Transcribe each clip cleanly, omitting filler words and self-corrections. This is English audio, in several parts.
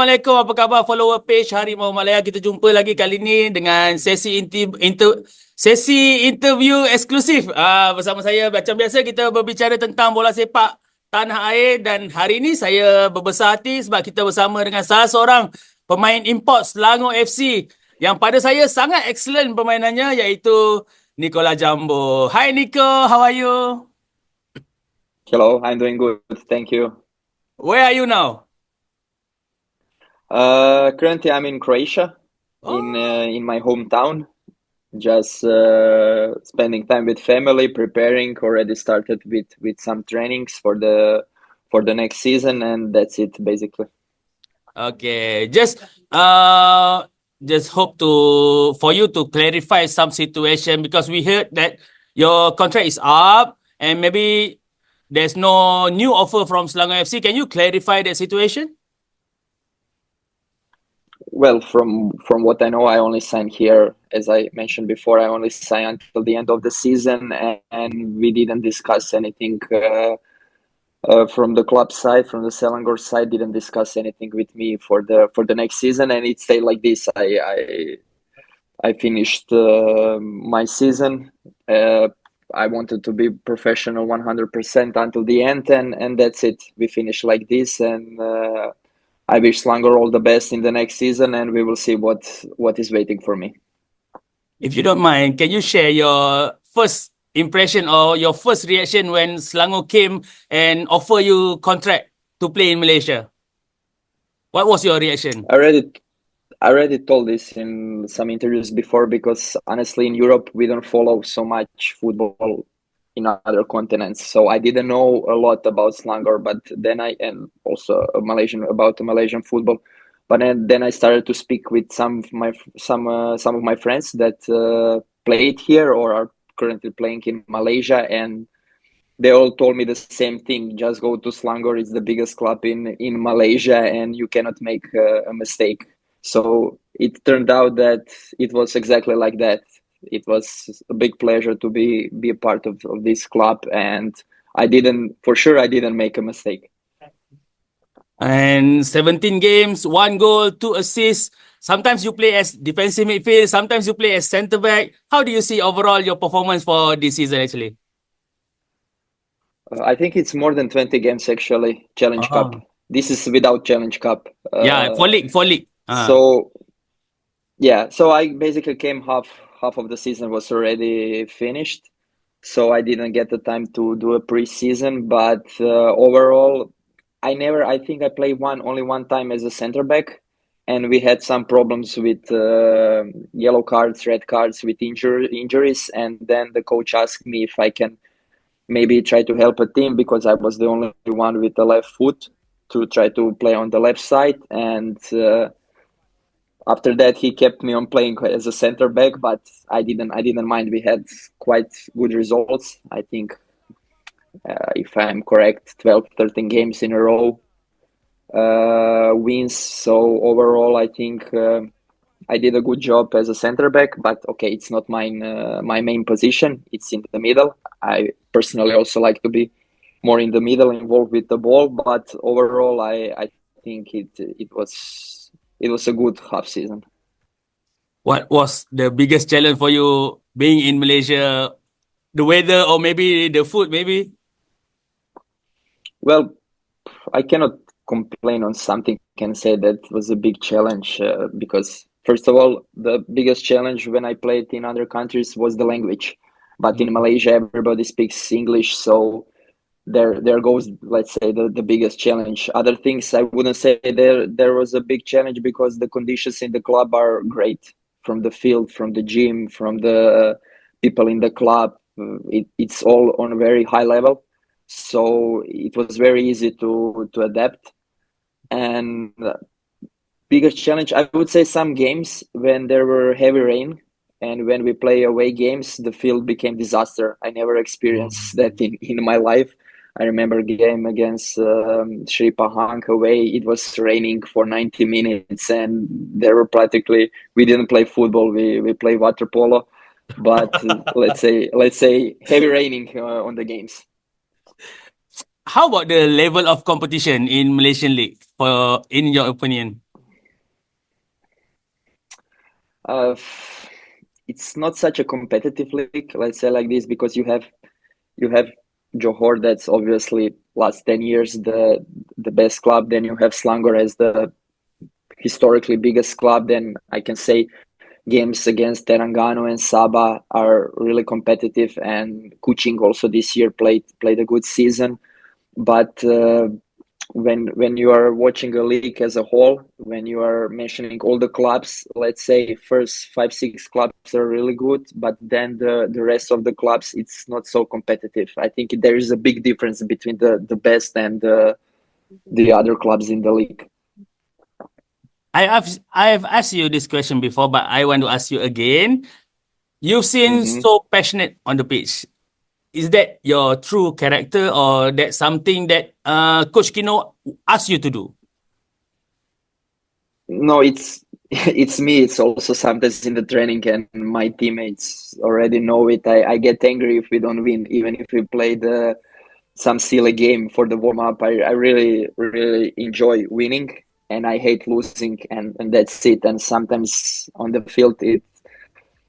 Assalamualaikum, apa khabar follower page Harimau Malaya? Kita jumpa lagi kali ni dengan sesi interview eksklusif. Bersama saya, macam biasa kita berbicara tentang bola sepak tanah air, dan hari ini saya berbesar hati sebab kita bersama dengan salah seorang pemain import Selangor FC yang pada saya sangat excellent permainannya, iaitu Nikola Jambor. Hi Nico, how are you? Hello, I'm doing good. Thank you. Where are you now? Currently, I'm in Croatia, Oh. in my hometown. Just spending time with family, preparing. Already started with some trainings for the next season, and that's it basically. Okay, just hope for you to clarify some situation, because we heard that your contract is up and maybe there's no new offer from Selangor FC. Can you clarify that situation? Well, from what I know, I only signed here, as I mentioned before. I only signed until the end of the season, and we didn't discuss anything. From the club side, from the Selangor side, didn't discuss anything with me for the next season, and it stayed like this. I finished my season. I wanted to be professional 100% until the end, and that's it. We finished like this, and I wish Selangor all the best in the next season, and we will see what is waiting for me. If you don't mind, can you share your first impression or your first reaction when Selangor came and offer you contract to play in Malaysia? What was your reaction? I already told this in some interviews before, because honestly, in Europe, we don't follow so much football in other continents. So I didn't know a lot about Selangor, but then and also about the Malaysian football. But then I started to speak with some of my friends that played here or are currently playing in Malaysia, and they all told me the same thing. Just go to Selangor; it's the biggest club in Malaysia, and you cannot make a mistake. So it turned out that it was exactly like that. It was a big pleasure to be a part of this club, and I didn't make a mistake. And 17 games, 1 goal, 2 assists. Sometimes you play as defensive midfield, sometimes you play as centre back. How do you see overall your performance for this season actually? I think it's more than 20 games actually. Challenge Cup. Oh. This is without Challenge Cup. Yeah, for league. So yeah, so I basically came half of the season was already finished, so I didn't get the time to do a preseason. But overall, I think I played only one time as a center back, and we had some problems with yellow cards, red cards, with injuries. And then the coach asked me if I can maybe try to help a team, because I was the only one with the left foot to try to play on the left side. And after that, he kept me on playing as a center back, but I didn't mind. We had quite good results. I think, if I'm correct, 12, 13 games in a row, wins. So overall, I think I did a good job as a center back. But okay, it's not my main position. It's in the middle. I personally also like to be more in the middle, involved with the ball. But overall, I think it was a good half season. What was the biggest challenge for you being in Malaysia? The weather, or maybe the food, maybe? Well, I cannot complain on something. Can say that was a big challenge, because first of all, the biggest challenge when I played in other countries was the language. But in Malaysia, everybody speaks English, so there goes, let's say, the biggest challenge. Other things, I wouldn't say there was a big challenge, because the conditions in the club are great, from the field, from the gym, from the people in the club. It's all on a very high level, so it was very easy to adapt. And biggest challenge, I would say, some games when there were heavy rain, and when we play away games, the field became disaster. I never experienced that in my life. I remember a game against Sri Pahang away. It was raining for 90 minutes, and there were practically, we didn't play football. We play water polo, but let's say heavy raining on the games. How about the level of competition in Malaysian League, in your opinion? Uh, it's not such a competitive league, let's say like this, because you have Johor, that's obviously last 10 years the best club. Then you have Selangor as the historically biggest club. Then I can say games against Terengganu and Sabah are really competitive, and Kuching also this year played a good season. But when you are watching a league as a whole, when you are mentioning all the clubs, let's say first 5 6 clubs are really good, but then the rest of the clubs, it's not so competitive. I think there is a big difference between the best and the other clubs in the league. I've asked you this question before, but I want to ask you again. You seem so passionate on the pitch. Is that your true character, or that something that Coach Kino asked you to do? No, it's me. It's also sometimes in the training, and my teammates already know it. I get angry if we don't win, even if we played some silly game for the warm up. I really really enjoy winning, and I hate losing, and that's it. And sometimes on the field,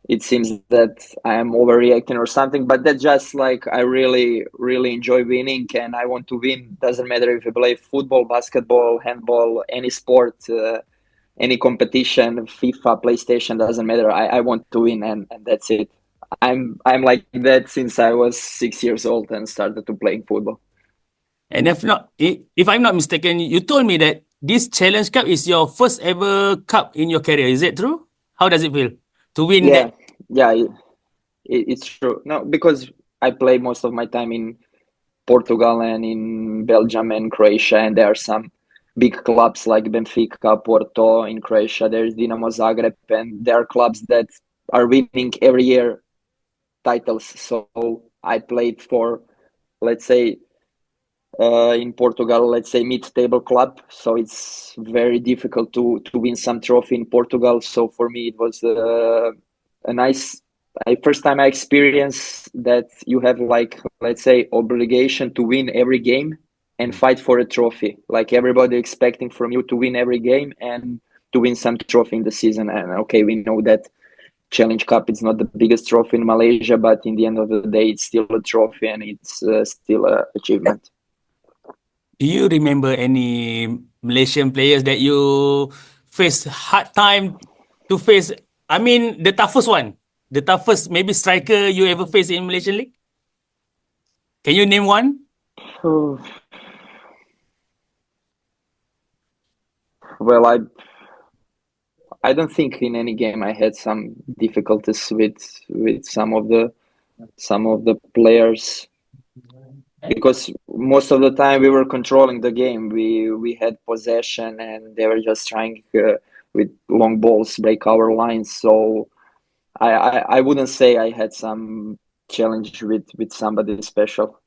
it seems that I am overreacting or something, but that's just like I really, really enjoy winning, and I want to win. Doesn't matter if you play football, basketball, handball, any sport, any competition, FIFA, PlayStation, doesn't matter. I want to win, and that's it. I'm like that since I was 6 years old and started to playing football. And if I'm not mistaken, you told me that this Challenge Cup is your first ever cup in your career. Is it true? How does it feel to win that? Yeah, it's true. No, because I play most of my time in Portugal and in Belgium and Croatia, and there are some big clubs like Benfica, Porto in Croatia. There's Dinamo Zagreb, and there are clubs that are winning every year titles. So I played for, let's say, in Portugal, let's say mid-table club. So it's very difficult to win some trophy in Portugal. So for me, it was a nice. First time I experienced that you have, like, let's say, obligation to win every game and fight for a trophy. Like everybody expecting from you to win every game and to win some trophy in the season. And okay, we know that Challenge Cup is not the biggest trophy in Malaysia, but in the end of the day, it's still a trophy, and it's still an achievement. Do you remember any Malaysian players that you faced hard time to face? I mean, the toughest one, the toughest maybe striker you ever faced in Malaysian League? Can you name one? Well, I don't think in any game I had some difficulties with some of the players, because most of the time we were controlling the game. We had possession, and they were just trying with long balls break our lines. So I wouldn't say I had some challenge with somebody special.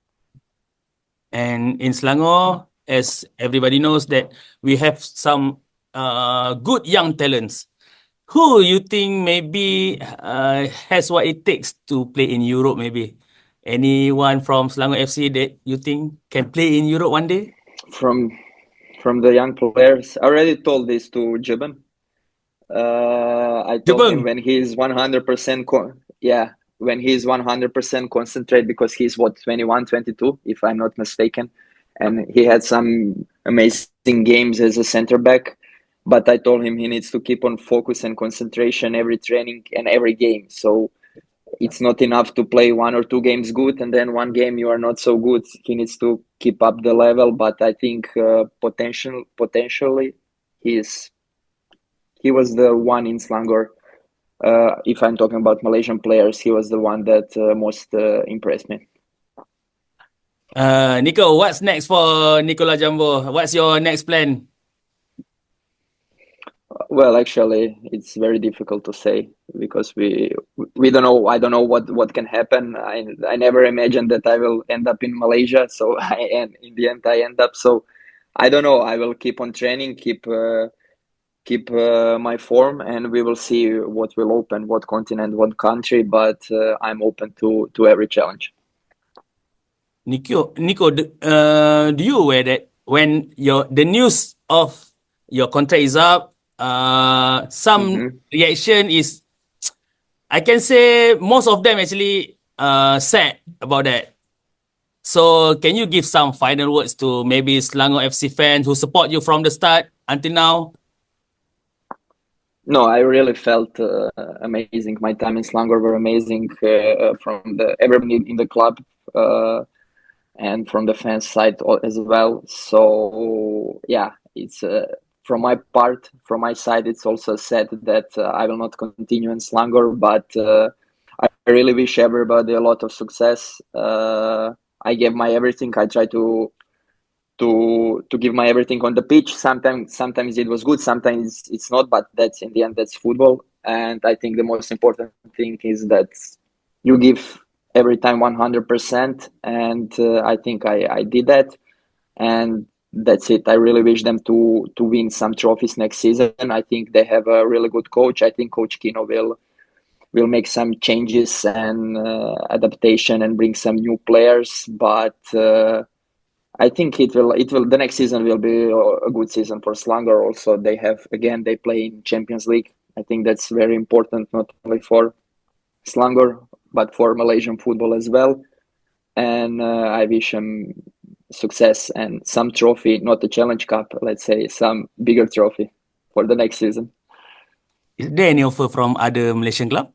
And in Selangor, as everybody knows, that we have some good young talents. Who you think maybe has what it takes to play in Europe? Maybe anyone from Selangor FC that you think can play in Europe one day? From the young players, I already told this to Jibben. I told him Jebeng. when he's 100% when he's 100% concentrate, because he's what, 21, 22, if I'm not mistaken, and he had some amazing games as a center back. But I told him he needs to keep on focus and concentration every training and every game. So it's not enough to play 1 or 2 games good and then one game you are not so good. He needs to keep up the level. But I think potentially he was the one in Selangor. If I'm talking about Malaysian players, he was the one that most impressed me. Nico, what's next for Nikola Jambor? What's your next plan? Well, actually, it's very difficult to say, because we don't know. I don't know what can happen. I never imagined that I will end up in Malaysia. So and in the end I end up. So I don't know. I will keep on training, keep my form, and we will see what will open, what continent, what country. But I'm open to every challenge. Nico, do you aware that when the news of your contract is up, some reaction is I can say most of them actually sad about that. So can you give some final words to maybe Selangor FC fans who support you from the start until now? No, I really felt amazing. My time in Selangor were amazing from the everyone in the club and from the fans side as well. So yeah, it's from my part, from my side, it's also sad that I will not continue in Selangor, but I really wish everybody a lot of success. I gave my everything. I try to give my everything on the pitch. Sometimes it was good, sometimes it's not, but that's in the end, that's football. And I think the most important thing is that you give every time 100%, and I think I did that, and that's it. I really wish them to win some trophies next season. I think they have a really good coach. I think Coach Kino will make some changes and adaptation and bring some new players, but I think it will the next season will be a good season for Selangor. Also, they play in Champions League. I think that's very important, not only for Selangor but for Malaysian football as well. And I wish them success and some trophy, not the Challenge Cup, let's say some bigger trophy for the next season. Is there any offer from other Malaysian club?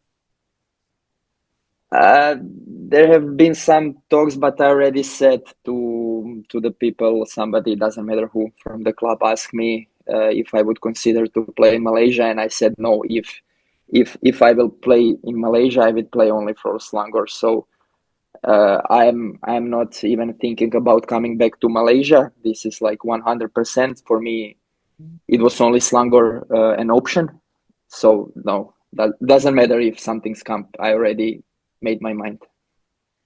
There have been some talks, but I already said to the people, somebody, doesn't matter who from the club, asked me if I would consider to play in Malaysia, and I said no. If I will play in Malaysia, I will play only for Selangor. So I'm not even thinking about coming back to Malaysia. This is like 100% for me. It was only Selangor an option. So no, that doesn't matter if something's come. I already made my mind.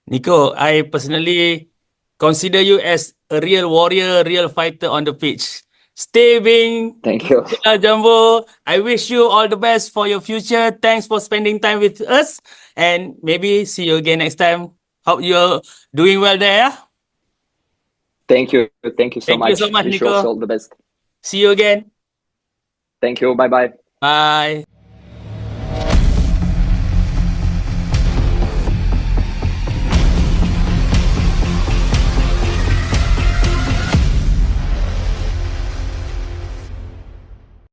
Nico, I personally consider you as a real warrior, real fighter on the pitch. Stay being Thank you. Nikola Jambor. I wish you all the best for your future. Thanks for spending time with us, and maybe see you again next time. Hope you're doing well there. Yeah? Thank you so Thank you much. so much, Wish you Nico. also all the best. See you again. Thank you. Bye bye. Bye.